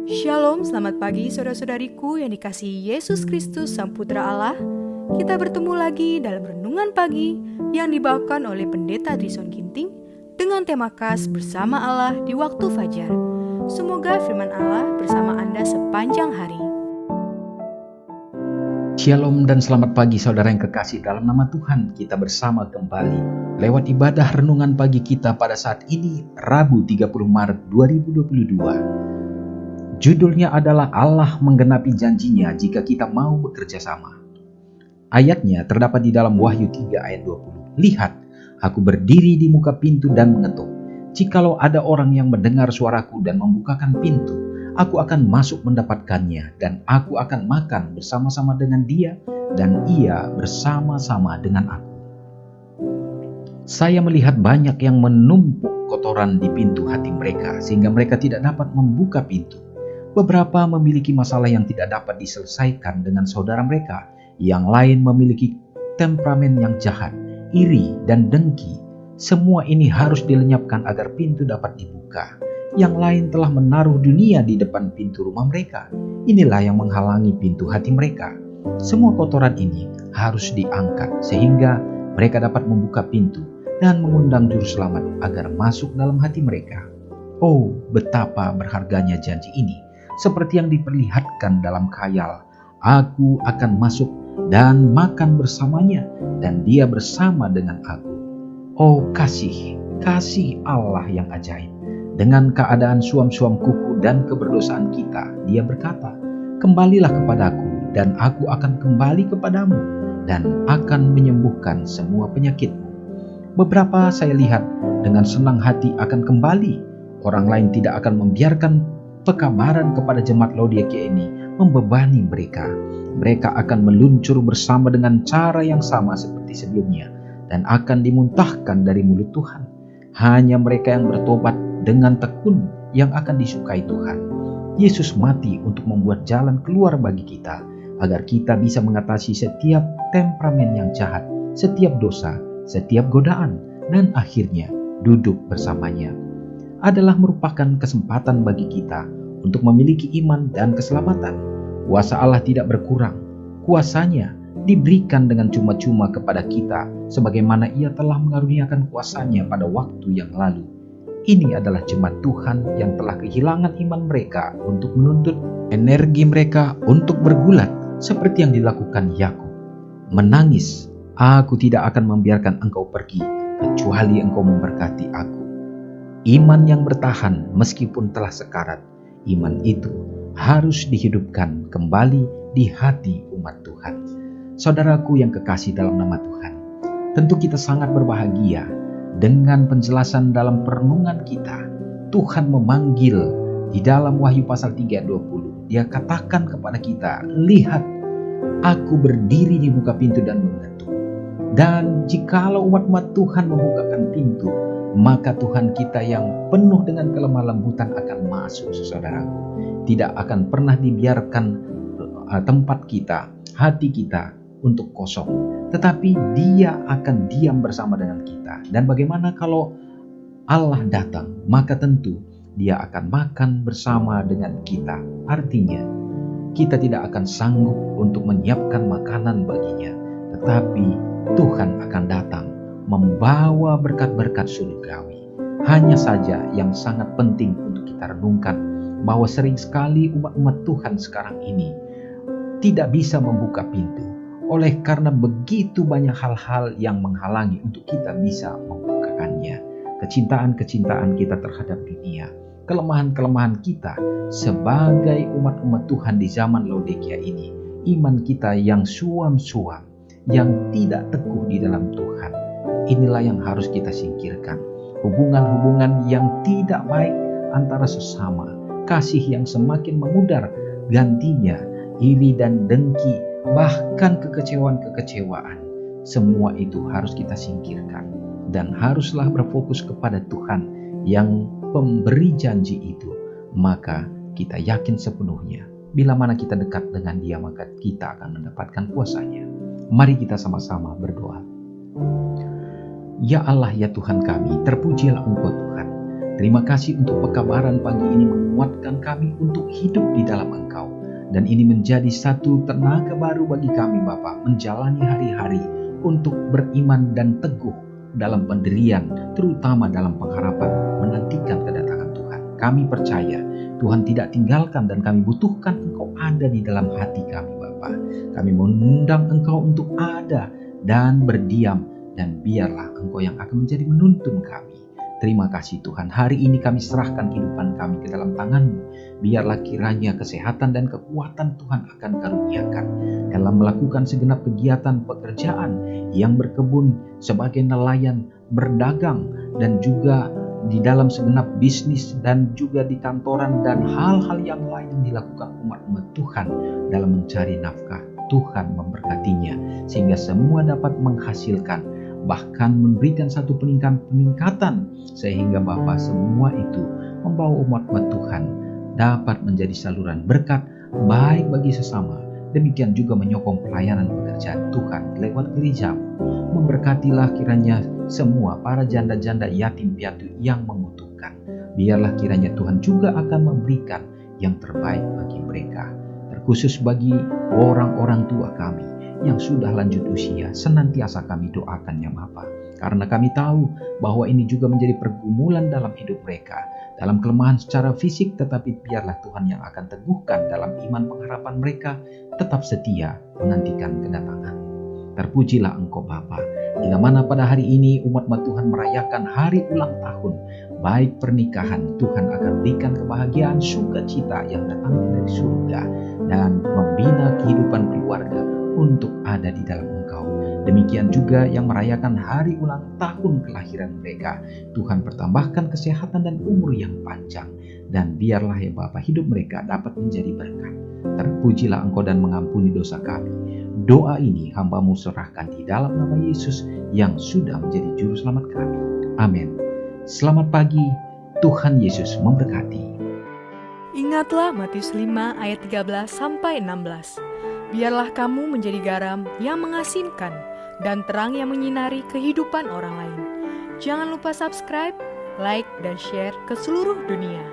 Shalom, selamat pagi saudara-saudariku yang dikasihi Yesus Kristus Sang Putra Allah. Kita bertemu lagi dalam Renungan Pagi yang dibawakan oleh Pendeta Drison Ginting dengan tema khas Bersama Allah di Waktu Fajar. Semoga firman Allah bersama Anda sepanjang hari. Shalom dan selamat pagi saudara yang kekasih dalam nama Tuhan. Kita bersama kembali lewat ibadah renungan pagi kita pada saat ini Rabu 30 Maret 2022. Judulnya adalah Allah menggenapi janjinya jika kita mau bekerja sama. Ayatnya terdapat di dalam Wahyu 3 ayat 20. Lihat, aku berdiri di muka pintu dan mengetuk. Jikalau ada orang yang mendengar suaraku dan membukakan pintu, aku akan masuk mendapatkannya dan aku akan makan bersama-sama dengan dia dan ia bersama-sama dengan aku. Saya melihat banyak yang menumpuk kotoran di pintu hati mereka sehingga mereka tidak dapat membuka pintu. Beberapa memiliki masalah yang tidak dapat diselesaikan dengan saudara mereka. Yang lain memiliki temperamen yang jahat, iri, dan dengki. Semua ini harus dilenyapkan agar pintu dapat dibuka. Yang lain telah menaruh dunia di depan pintu rumah mereka. Inilah yang menghalangi pintu hati mereka. Semua kotoran ini harus diangkat sehingga mereka dapat membuka pintu dan mengundang juru selamat agar masuk dalam hati mereka. Oh, betapa berharganya janji ini. Seperti yang diperlihatkan dalam khayal, aku akan masuk dan makan bersamanya dan dia bersama dengan aku. Oh kasih Allah yang ajaib. Dengan keadaan suam-suam kuku dan keberdosaan kita, dia berkata, kembalilah kepadaku dan aku akan kembali kepadamu dan akan menyembuhkan semua penyakitmu. Beberapa saya lihat dengan senang hati akan kembali. Orang lain tidak akan membiarkan pekabaran kepada jemaat Laodikia ini membebani mereka. Mereka akan meluncur bersama dengan cara yang sama seperti sebelumnya dan akan dimuntahkan dari mulut Tuhan. Hanya mereka yang bertobat dengan tekun yang akan disukai Tuhan. Yesus mati untuk membuat jalan keluar bagi kita agar kita bisa mengatasi setiap temperamen yang jahat, setiap dosa, setiap godaan, dan akhirnya duduk bersamanya. Adalah merupakan kesempatan bagi kita untuk memiliki iman dan keselamatan. Kuasa Allah tidak berkurang. Kuasanya diberikan dengan cuma-cuma kepada kita sebagaimana ia telah mengaruniakan kuasanya pada waktu yang lalu. Ini adalah jemaat Tuhan yang telah kehilangan iman mereka untuk menuntut energi mereka untuk bergulat seperti yang dilakukan Yakub. Menangis, aku tidak akan membiarkan engkau pergi kecuali engkau memberkati aku. Iman yang bertahan meskipun telah sekarat, iman itu harus dihidupkan kembali di hati umat Tuhan. Saudaraku yang kekasih dalam nama Tuhan, tentu kita sangat berbahagia dengan penjelasan dalam perenungan kita. Tuhan memanggil di dalam Wahyu pasal 3:20. Dia katakan kepada kita, lihat, aku berdiri di muka pintu dan mengetuk. Dan jikalau umat-umat Tuhan membukakan pintu, maka Tuhan kita yang penuh dengan kelemah lembutan akan masuk, saudaraku. Tidak akan pernah dibiarkan tempat kita, hati kita untuk kosong. Tetapi dia akan diam bersama dengan kita. Dan bagaimana kalau Allah datang, maka tentu dia akan makan bersama dengan kita. Artinya, kita tidak akan sanggup untuk menyiapkan makanan baginya. Tetapi Tuhan akan datang membawa berkat-berkat surgawi. Hanya saja yang sangat penting untuk kita renungkan bahwa sering sekali umat-umat Tuhan sekarang ini tidak bisa membuka pintu oleh karena begitu banyak hal-hal yang menghalangi untuk kita bisa membukakannya. Kecintaan-kecintaan kita terhadap dunia, kelemahan-kelemahan kita sebagai umat-umat Tuhan di zaman Laodikia ini, iman kita yang suam-suam, yang tidak teguh di dalam Tuhan. Inilah yang harus kita singkirkan. Hubungan-hubungan yang tidak baik antara sesama, kasih yang semakin memudar, gantinya iri dan dengki, bahkan kekecewaan-kekecewaan. Semua itu harus kita singkirkan dan haruslah berfokus kepada Tuhan yang pemberi janji itu. Maka kita yakin sepenuhnya bila mana kita dekat dengan Dia, maka kita akan mendapatkan kuasanya. Mari kita sama-sama berdoa. Ya Allah, ya Tuhan kami, terpujilah Engkau Tuhan. Terima kasih untuk pekabaran pagi ini menguatkan kami untuk hidup di dalam Engkau. Dan ini menjadi satu tenaga baru bagi kami Bapa, menjalani hari-hari untuk beriman dan teguh dalam pendirian, terutama dalam pengharapan menantikan kedatangan Tuhan. Kami percaya Tuhan tidak tinggalkan dan kami butuhkan Engkau ada di dalam hati kami Bapa. Kami mengundang Engkau untuk ada dan berdiam, dan biarlah Engkau yang akan menjadi menuntun kami. Terima kasih Tuhan, hari ini kami serahkan kehidupan kami ke dalam tangan-Mu. Biarlah kiranya kesehatan dan kekuatan Tuhan akan karuniakan dalam melakukan segenap kegiatan pekerjaan, yang berkebun, sebagai nelayan, berdagang, dan juga di dalam segenap bisnis dan juga di kantoran dan hal-hal yang lain yang dilakukan umat-umat Tuhan dalam mencari nafkah. Tuhan memberkatinya sehingga semua dapat menghasilkan, bahkan memberikan satu peningkatan, sehingga Bapa semua itu membawa umat-umat Tuhan dapat menjadi saluran berkat baik bagi sesama, demikian juga menyokong pelayanan pekerjaan Tuhan lewat gereja-Mu. Memberkatilah kiranya semua para janda-janda yatim piatu yang membutuhkan. Biarlah kiranya Tuhan juga akan memberikan yang terbaik bagi mereka, terkhusus bagi orang-orang tua kami yang sudah lanjut usia. Senantiasa kami doakan ya Bapa, karena kami tahu bahwa ini juga menjadi pergumulan dalam hidup mereka, dalam kelemahan secara fisik, tetapi biarlah Tuhan yang akan teguhkan dalam iman pengharapan mereka, tetap setia menantikan kedatangan. Terpujilah Engkau Bapa, hingga mana pada hari ini umat-umat Tuhan merayakan hari ulang tahun, baik pernikahan, Tuhan akan berikan kebahagiaan, sukacita yang datangnya dari surga, dan membina kehidupan keluarga untuk ada di dalam Engkau. Demikian juga yang merayakan hari ulang tahun kelahiran mereka, Tuhan pertambahkan kesehatan dan umur yang panjang, dan biarlah ya Bapa hidup mereka dapat menjadi berkat. Terpujilah Engkau dan mengampuni dosa kami. Doa ini hamba-Mu serahkan di dalam nama Yesus yang sudah menjadi juru selamat kami. Amin. Selamat pagi, Tuhan Yesus memberkati. Ingatlah Matius 5 ayat 13-16. Biarlah kamu menjadi garam yang mengasinkan dan terang yang menyinari kehidupan orang lain. Jangan lupa subscribe, like, dan share ke seluruh dunia.